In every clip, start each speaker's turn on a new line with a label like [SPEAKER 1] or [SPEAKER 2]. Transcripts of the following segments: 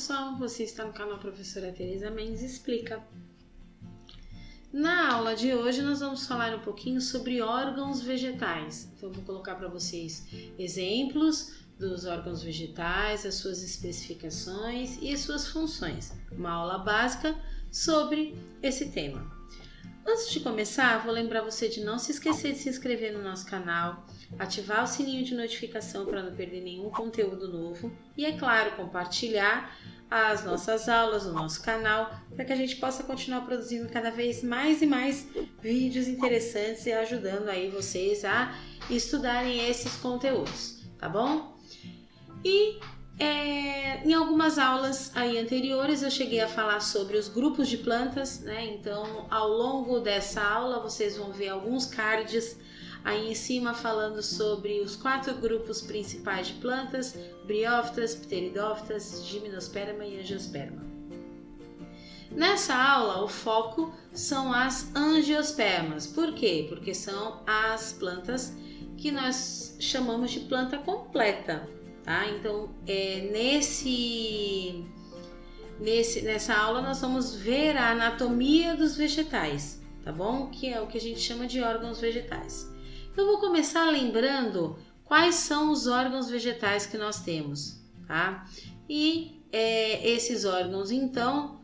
[SPEAKER 1] pessoal, você está no canal Professora Tereza Mendes Explica. Na aula de hoje nós vamos falar um pouquinho sobre órgãos vegetais. Então eu vou colocar para vocês exemplos dos órgãos vegetais, as suas especificações e as suas funções. Uma aula básica sobre esse tema. Antes de começar, vou lembrar você de não se esquecer de se inscrever no nosso canal, ativar o sininho de notificação para não perder nenhum conteúdo novo e, é claro, compartilhar as nossas aulas no nosso canal para que a gente possa continuar produzindo cada vez mais e mais vídeos interessantes e ajudando aí vocês a estudarem esses conteúdos, tá bom? E em algumas aulas aí anteriores eu cheguei a falar sobre os grupos de plantas, né? Então, ao longo dessa aula vocês vão ver alguns cards aí em cima falando sobre os 4 grupos principais de plantas: briófitas, pteridófitas, gimnosperma e angiosperma. Nessa aula o foco são as angiospermas. Por quê? Porque são as plantas que nós chamamos de planta completa. Tá? Então, nessa aula nós vamos ver a anatomia dos vegetais, tá bom? Que é o que a gente chama de órgãos vegetais. Então, vou começar lembrando quais são os órgãos vegetais que nós temos, tá? E esses órgãos, então,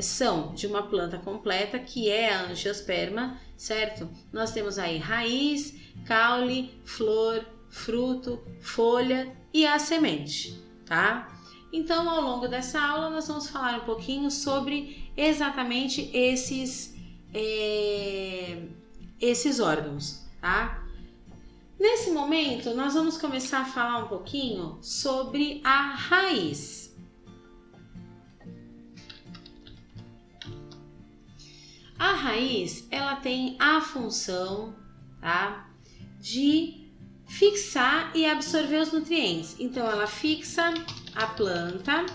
[SPEAKER 1] são de uma planta completa, que é a angiosperma, certo? Nós temos aí raiz, caule, flor, fruto, folha e a semente, tá? Então, ao longo dessa aula, nós vamos falar um pouquinho sobre exatamente esses órgãos, tá? Nesse momento, nós vamos começar a falar um pouquinho sobre a raiz. A raiz, ela tem a função, tá, de fixar e absorver os nutrientes. Então, ela fixa a planta,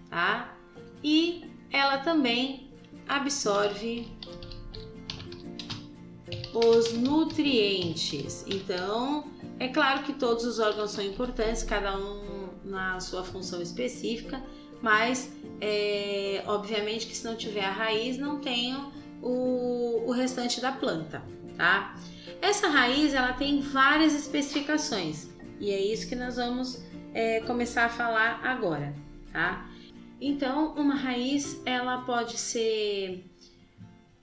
[SPEAKER 1] tá? E ela também absorve os nutrientes. Então, é claro que todos os órgãos são importantes, cada um na sua função específica, mas obviamente que se não tiver a raiz, não tem o restante da planta, tá? Essa raiz, ela tem várias especificações e é isso que nós vamos começar a falar agora, tá? Então, uma raiz, ela pode ser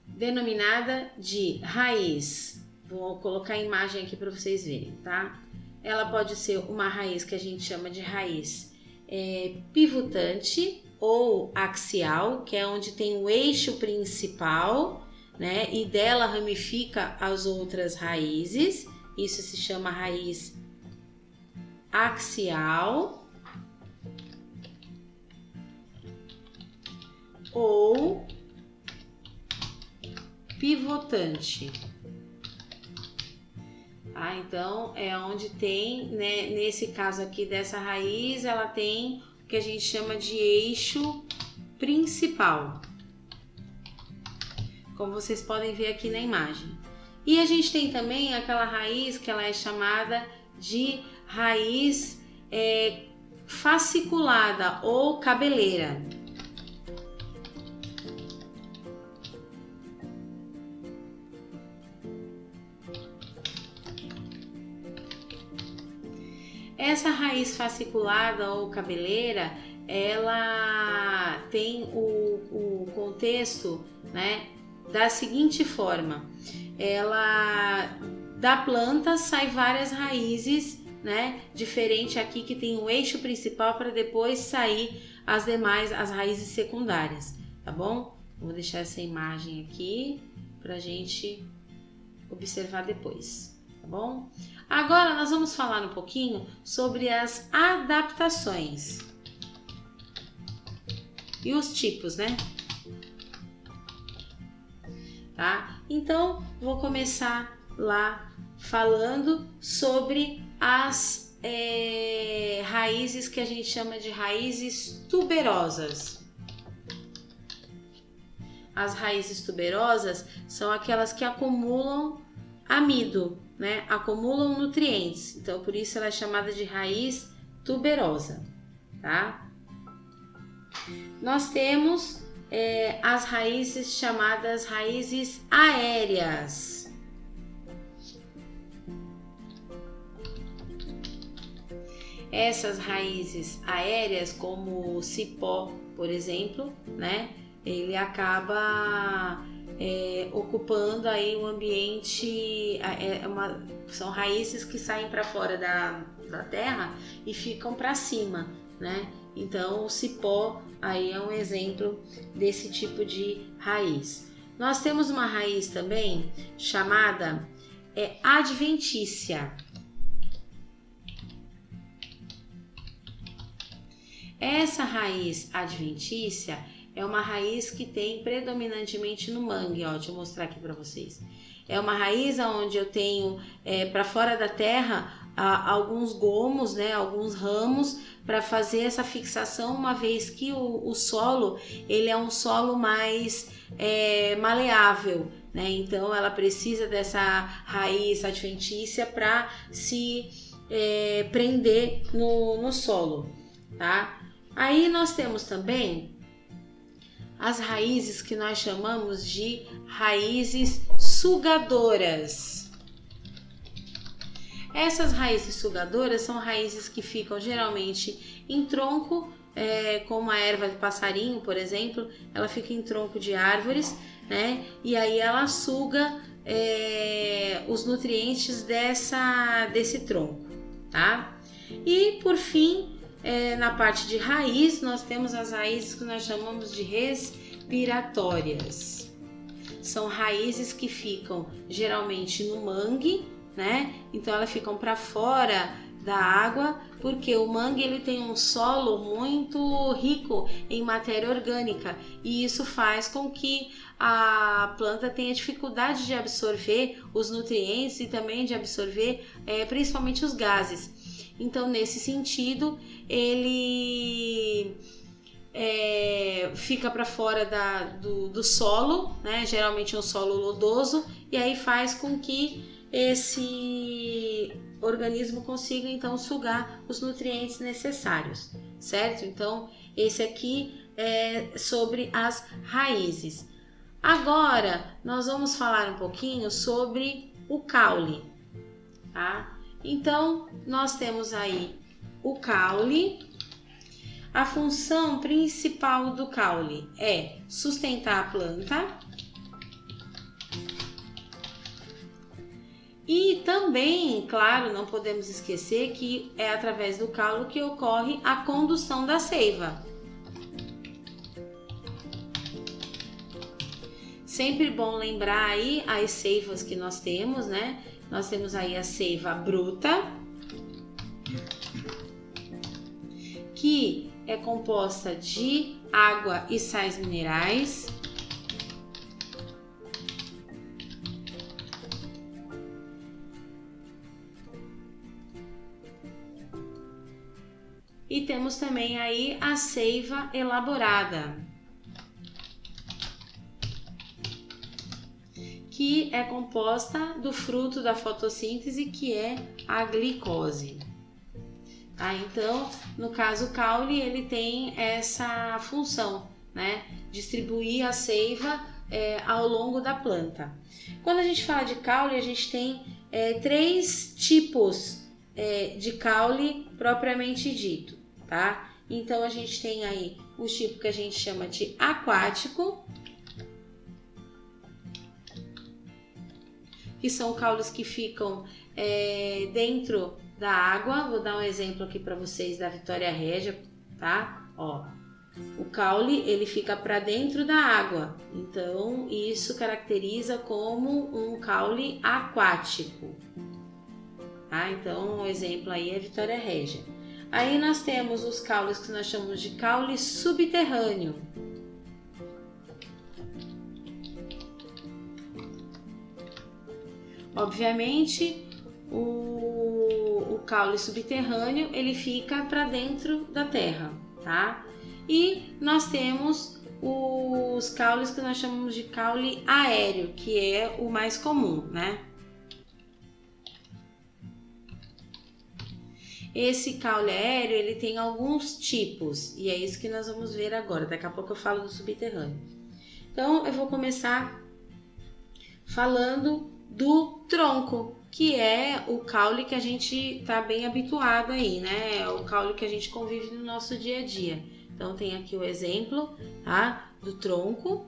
[SPEAKER 1] denominada de raiz. Vou colocar a imagem aqui para vocês verem, tá? Ela pode ser uma raiz que a gente chama de raiz pivotante ou axial, que é onde tem o eixo principal, né? E dela ramifica as outras raízes. Isso se chama raiz axial ou pivotante. Ah, então é onde tem, né, nesse caso aqui dessa raiz, ela tem o que a gente chama de eixo principal, como vocês podem ver aqui na imagem. E a gente tem também aquela raiz que ela é chamada de raiz fasciculada ou cabeleira. Essa raiz fasciculada ou cabeleira, ela tem o contexto, né, da seguinte forma: da planta sai várias raízes, né, diferente aqui que tem o eixo principal para depois sair as raízes secundárias, tá bom? Vou deixar essa imagem aqui para a gente observar depois, tá bom? Agora nós vamos falar um pouquinho sobre as adaptações e os tipos, né? Tá? Então, vou começar lá falando sobre as raízes que a gente chama de raízes tuberosas. As raízes tuberosas são aquelas que acumulam amido, né? Acumulam nutrientes. Então, por isso ela é chamada de raiz tuberosa, tá? nós temos as raízes chamadas raízes aéreas. Essas raízes aéreas, como o cipó, por exemplo, né? Ele acaba ocupando aí o ambiente, são raízes que saem para fora da terra e ficam para cima, né? Então o cipó aí é um exemplo desse tipo de raiz. Nós temos uma raiz também chamada adventícia. Essa raiz adventícia é uma raiz que tem predominantemente no mangue, ó, deixa eu mostrar aqui para vocês. É uma raiz onde eu tenho para fora da terra alguns gomos, né, alguns ramos para fazer essa fixação, uma vez que o solo ele é um solo mais maleável, né? Então ela precisa dessa raiz adventícia para se prender no solo, tá? Aí nós temos também as raízes que nós chamamos de raízes sugadoras. Essas raízes sugadoras são raízes que ficam geralmente em tronco, como a erva de passarinho, por exemplo, ela fica em tronco de árvores, né? E aí ela suga os nutrientes desse tronco, tá? E por fim, na parte de raiz, nós temos as raízes que nós chamamos de respiratórias. São raízes que ficam geralmente no mangue, né? Então elas ficam para fora da água, porque o mangue ele tem um solo muito rico em matéria orgânica e isso faz com que a planta tenha dificuldade de absorver os nutrientes e também de absorver principalmente os gases. Então, nesse sentido, ele fica para fora do solo, né? Geralmente é um solo lodoso, e aí faz com que esse organismo consiga então sugar os nutrientes necessários, certo? Então, esse aqui é sobre as raízes. Agora, nós vamos falar um pouquinho sobre o caule, tá? Então, nós temos aí o caule. A função principal do caule é sustentar a planta e também, claro, não podemos esquecer que é através do caule que ocorre a condução da seiva. Sempre bom lembrar aí as seivas que nós temos, né? Nós temos aí a seiva bruta, que é composta de água e sais minerais. E temos também aí a seiva elaborada, que é composta do fruto da fotossíntese, que é a glicose. Tá? Então, no caso, o caule ele tem essa função, né? Distribuir a seiva ao longo da planta. Quando a gente fala de caule, a gente tem 3 tipos de caule propriamente dito, tá? Então, a gente tem aí o tipo que a gente chama de aquático, que são caules que ficam dentro da água. Vou dar um exemplo aqui para vocês da Vitória Régia, tá? Ó, o caule ele fica para dentro da água, então isso caracteriza como um caule aquático, tá? Então o exemplo aí é Vitória Régia. Aí nós temos os caules que nós chamamos de caule subterrâneo. Obviamente, o caule subterrâneo ele fica para dentro da terra, tá? E nós temos os caules que nós chamamos de caule aéreo, que é o mais comum, né? Esse caule aéreo, ele tem alguns tipos, e é isso que nós vamos ver agora. Daqui a pouco eu falo do subterrâneo. Então, eu vou começar falando do tronco, que é o caule que a gente tá bem habituado aí, né? É o caule que a gente convive no nosso dia a dia. Então, tem aqui o exemplo, tá? Do tronco,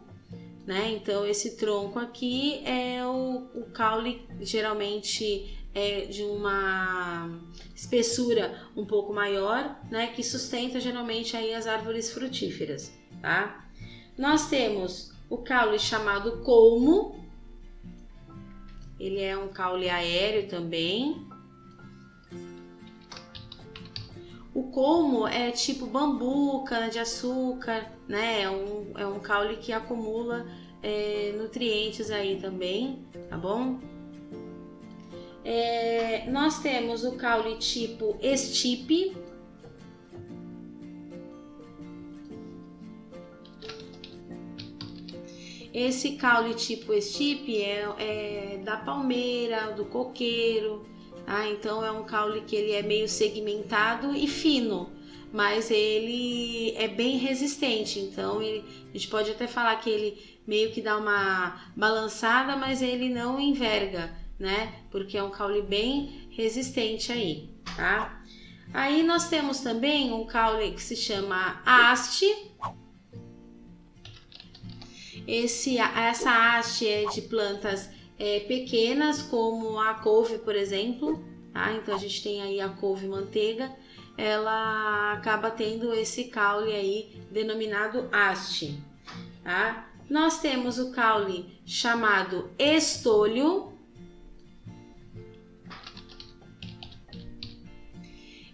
[SPEAKER 1] né? Então, esse tronco aqui é o caule, geralmente é de uma espessura um pouco maior, né? Que sustenta geralmente aí as árvores frutíferas, tá? Nós temos o caule chamado colmo. Ele é um caule aéreo também. O colmo é tipo bambu, cana-de-açúcar, né? É um caule que acumula nutrientes aí também, tá bom? Nós temos o caule tipo estipe. Esse caule tipo estipe é da palmeira, do coqueiro, tá? Então é um caule que ele é meio segmentado e fino, mas ele é bem resistente. Então a gente pode até falar que ele meio que dá uma balançada, mas ele não enverga, né? Porque é um caule bem resistente aí, tá? Aí nós temos também um caule que se chama haste. Essa haste é de plantas pequenas, como a couve, por exemplo, tá? Então a gente tem aí a couve manteiga, ela acaba tendo esse caule aí denominado haste, tá? Nós temos o caule chamado estolho.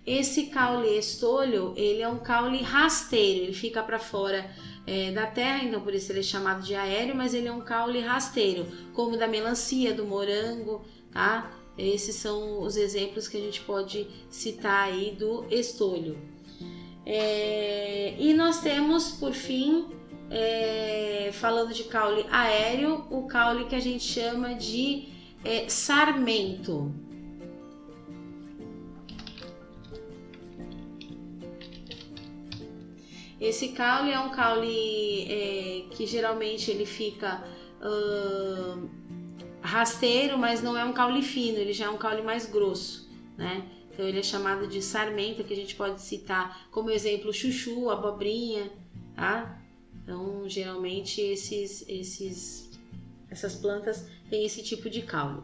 [SPEAKER 1] Esse caule estolho, ele é um caule rasteiro, ele fica para fora da terra, então por isso ele é chamado de aéreo, mas ele é um caule rasteiro, como da melancia, do morango, tá? Esses são os exemplos que a gente pode citar aí do estolho. E nós temos, por fim, falando de caule aéreo, o caule que a gente chama de sarmento. Esse caule é um caule que geralmente ele fica rasteiro, mas não é um caule fino, ele já é um caule mais grosso, né? Então ele é chamado de sarmento, que a gente pode citar como exemplo chuchu, abobrinha, tá? Então geralmente essas plantas têm esse tipo de caule.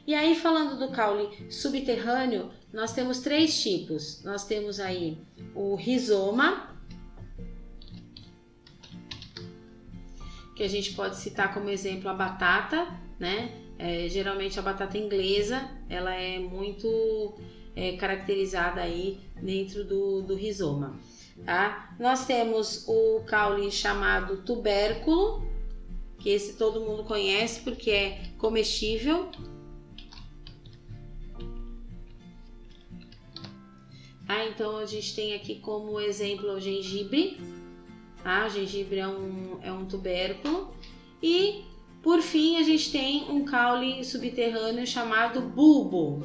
[SPEAKER 1] E aí, falando do caule subterrâneo, nós temos 3 tipos. Nós temos aí o rizoma, que a gente pode citar como exemplo a batata, né? Geralmente a batata inglesa, ela é muito caracterizada aí dentro do rizoma, tá? Nós temos o caule chamado tubérculo, que esse todo mundo conhece porque é comestível. Então a gente tem aqui como exemplo o gengibre. O gengibre é um tubérculo. E, por fim, a gente tem um caule subterrâneo chamado bulbo,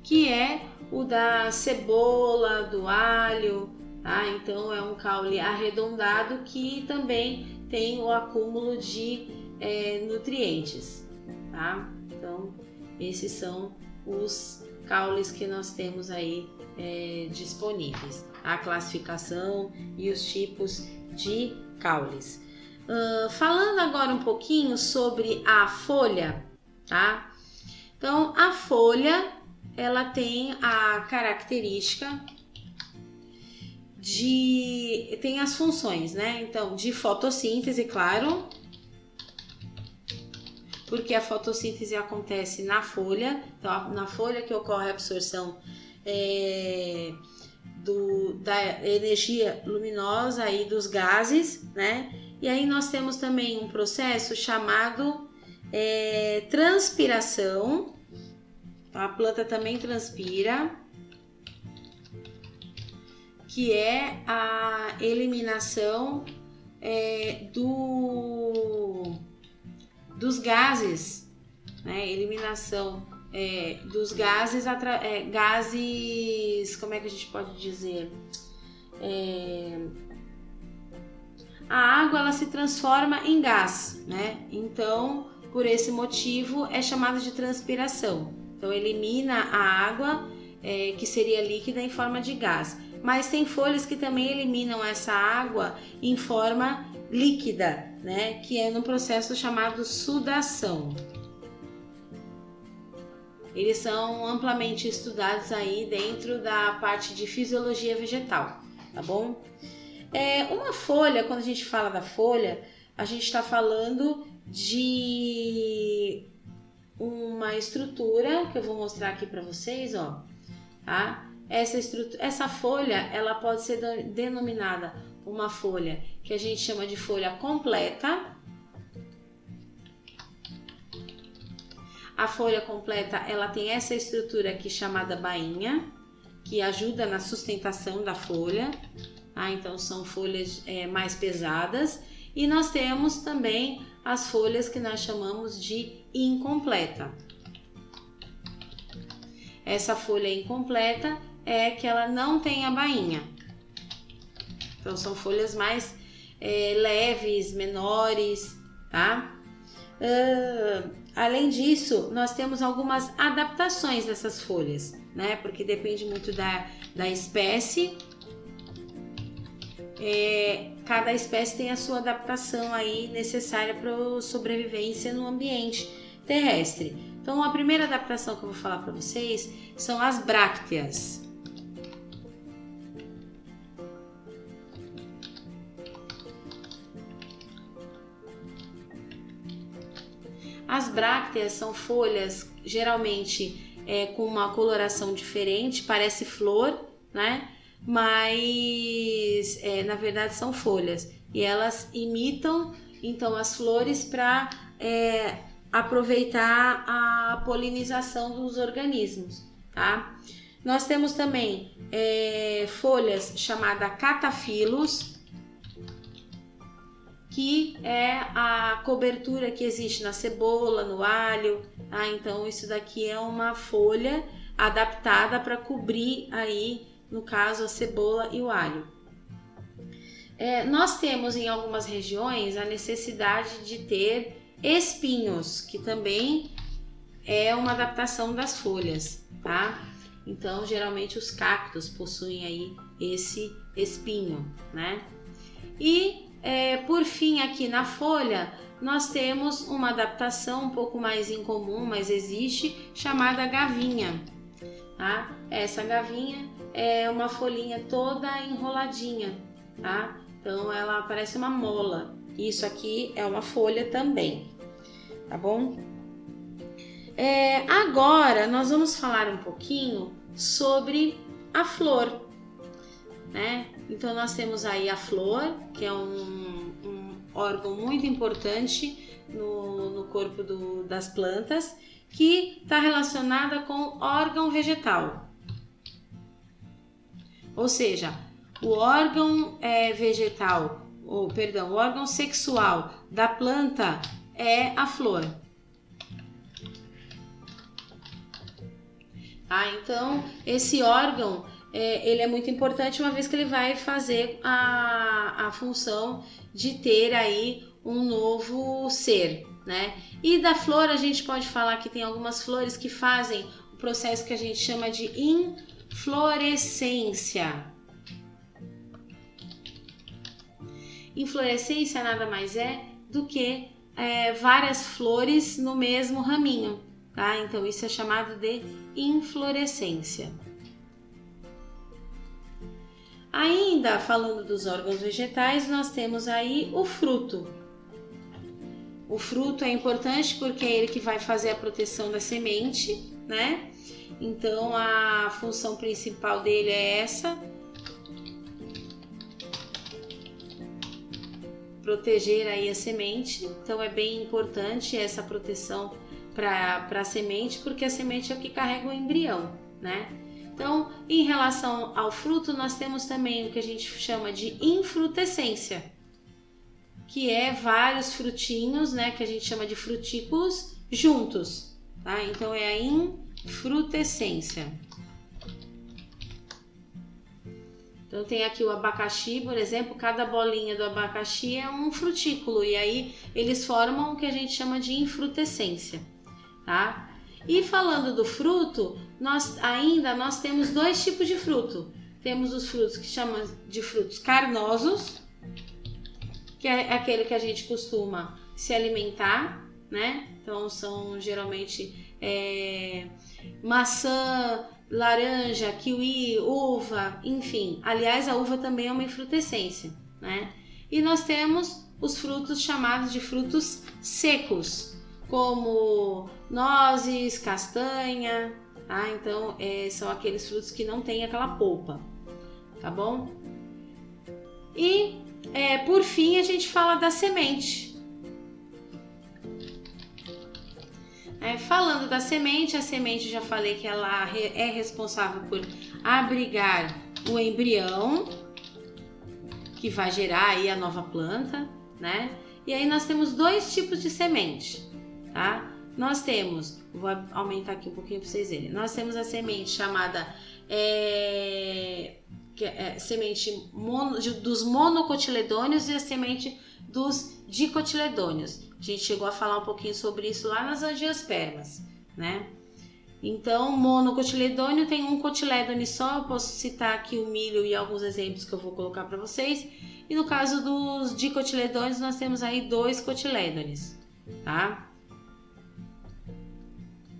[SPEAKER 1] que é o da cebola, do alho, tá? Então, é um caule arredondado que também tem o acúmulo de nutrientes, tá? Então, esses são os caules que nós temos aí disponíveis, a classificação e os tipos de caules. Falando agora um pouquinho sobre a folha, tá? Então, a folha, ela tem a característica tem as funções, né? Então, de fotossíntese, claro, porque a fotossíntese acontece na folha, então na folha que ocorre a absorção da energia luminosa aí dos gases, né? E aí nós temos também um processo chamado transpiração. A planta também transpira, que é a eliminação dos gases, né? Eliminação dos gases, gases, como é que a gente pode dizer? A água ela se transforma em gás, né? Então, por esse motivo, é chamado de transpiração. Então, elimina a água, que seria líquida, em forma de gás. Mas tem folhas que também eliminam essa água em forma líquida, né? Que é no processo chamado sudação. Eles são amplamente estudados aí dentro da parte de fisiologia vegetal, tá bom? Uma folha, quando a gente fala da folha, a gente está falando de uma estrutura que eu vou mostrar aqui para vocês, ó, tá? Essa folha, ela pode ser denominada uma folha que a gente chama de folha completa. A folha completa, ela tem essa estrutura aqui chamada bainha, que ajuda na sustentação da folha. Então são folhas mais pesadas. E nós temos também as folhas que nós chamamos de incompleta. Essa folha incompleta é que ela não tem a bainha. Então são folhas mais leves, menores, tá? Além disso, nós temos algumas adaptações dessas folhas, né? Porque depende muito da espécie. Cada espécie tem a sua adaptação aí necessária para a sobrevivência no ambiente terrestre. Então, a primeira adaptação que eu vou falar para vocês são as brácteas. As brácteas são folhas geralmente com uma coloração diferente, parece flor, né? Mas na verdade são folhas e elas imitam então as flores para aproveitar a polinização dos organismos, tá? Nós temos também folhas chamadas catafilos, que é a cobertura que existe na cebola, no alho, tá? Então isso daqui é uma folha adaptada para cobrir aí, no caso, a cebola e o alho. Nós temos em algumas regiões a necessidade de ter espinhos, que também é uma adaptação das folhas, tá? Então geralmente os cactos possuem aí esse espinho, né? E por fim, aqui na folha, nós temos uma adaptação um pouco mais incomum, mas existe, chamada gavinha. Tá? Essa gavinha é uma folhinha toda enroladinha, tá? Então ela parece uma mola. Isso aqui é uma folha também, tá bom? Agora nós vamos falar um pouquinho sobre a flor, né? Então nós temos aí a flor, que é um órgão muito importante no corpo das plantas, que está relacionada com órgão vegetal. Ou seja, o órgão vegetal, o órgão sexual da planta é a flor. Então esse órgão ele é muito importante, uma vez que ele vai fazer a função de ter aí um novo ser, né? E da flor a gente pode falar que tem algumas flores que fazem o processo que a gente chama de inflorescência. Inflorescência nada mais é do que várias flores no mesmo raminho, tá? Então isso é chamado de inflorescência. Ainda falando dos órgãos vegetais, nós temos aí o fruto. O fruto é importante porque é ele que vai fazer a proteção da semente, né? Então a função principal dele é essa: proteger aí a semente. Então é bem importante essa proteção para a semente, porque a semente é o que carrega o embrião, né? Então, em relação ao fruto, nós temos também o que a gente chama de infrutescência, que é vários frutinhos, né, que a gente chama de frutículos juntos, tá? Então é a frutescência. Então tem aqui o abacaxi, por exemplo, cada bolinha do abacaxi é um frutículo e aí eles formam o que a gente chama de infrutescência, tá? E falando do fruto, nós temos dois tipos de fruto. Temos os frutos que chamam de frutos carnosos, que é aquele que a gente costuma se alimentar, né? Então são geralmente maçã, laranja, kiwi, uva, enfim. Aliás, a uva também é uma infrutescência, né? E nós temos os frutos chamados de frutos secos, como nozes, castanha, tá? Então, são aqueles frutos que não têm aquela polpa, tá bom? E, por fim, a gente fala da semente. Falando da semente, a semente já falei que ela é responsável por abrigar o embrião, que vai gerar aí a nova planta, né? E aí nós temos dois tipos de semente, tá? Nós temos, vou aumentar aqui um pouquinho para vocês verem. Nós temos a semente chamada semente dos monocotiledôneos e a semente dos dicotiledôneos. A gente chegou a falar um pouquinho sobre isso lá nas angiospermas, né? Então, monocotiledôneo tem um cotilédone só, eu posso citar aqui o milho e alguns exemplos que eu vou colocar para vocês. E no caso dos dicotiledôneos, nós temos aí 2 cotilédones, tá?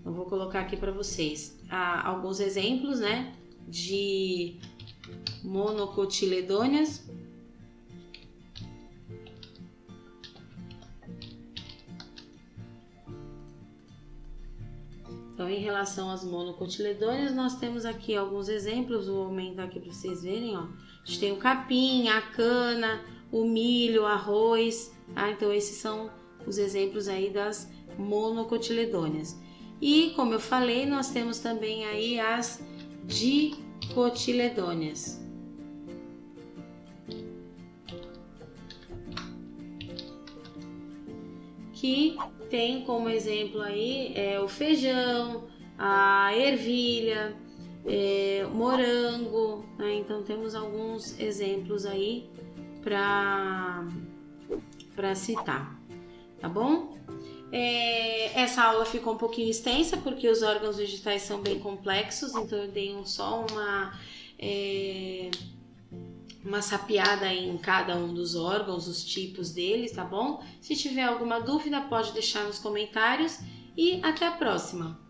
[SPEAKER 1] Eu vou colocar aqui para vocês alguns exemplos, né, de monocotiledôneos. Então, em relação às monocotiledôneas, nós temos aqui alguns exemplos, vou aumentar aqui para vocês verem, ó. A gente tem o capim, a cana, o milho, o arroz, tá? Então, esses são os exemplos aí das monocotiledôneas. E, como eu falei, nós temos também aí as dicotiledôneas. Que tem como exemplo aí o feijão, a ervilha, morango, né? Então temos alguns exemplos aí para citar, tá bom? Essa aula ficou um pouquinho extensa porque os órgãos vegetais são bem complexos, então eu dei só uma sapiada em cada um dos órgãos, os tipos deles, tá bom? Se tiver alguma dúvida, pode deixar nos comentários e até a próxima!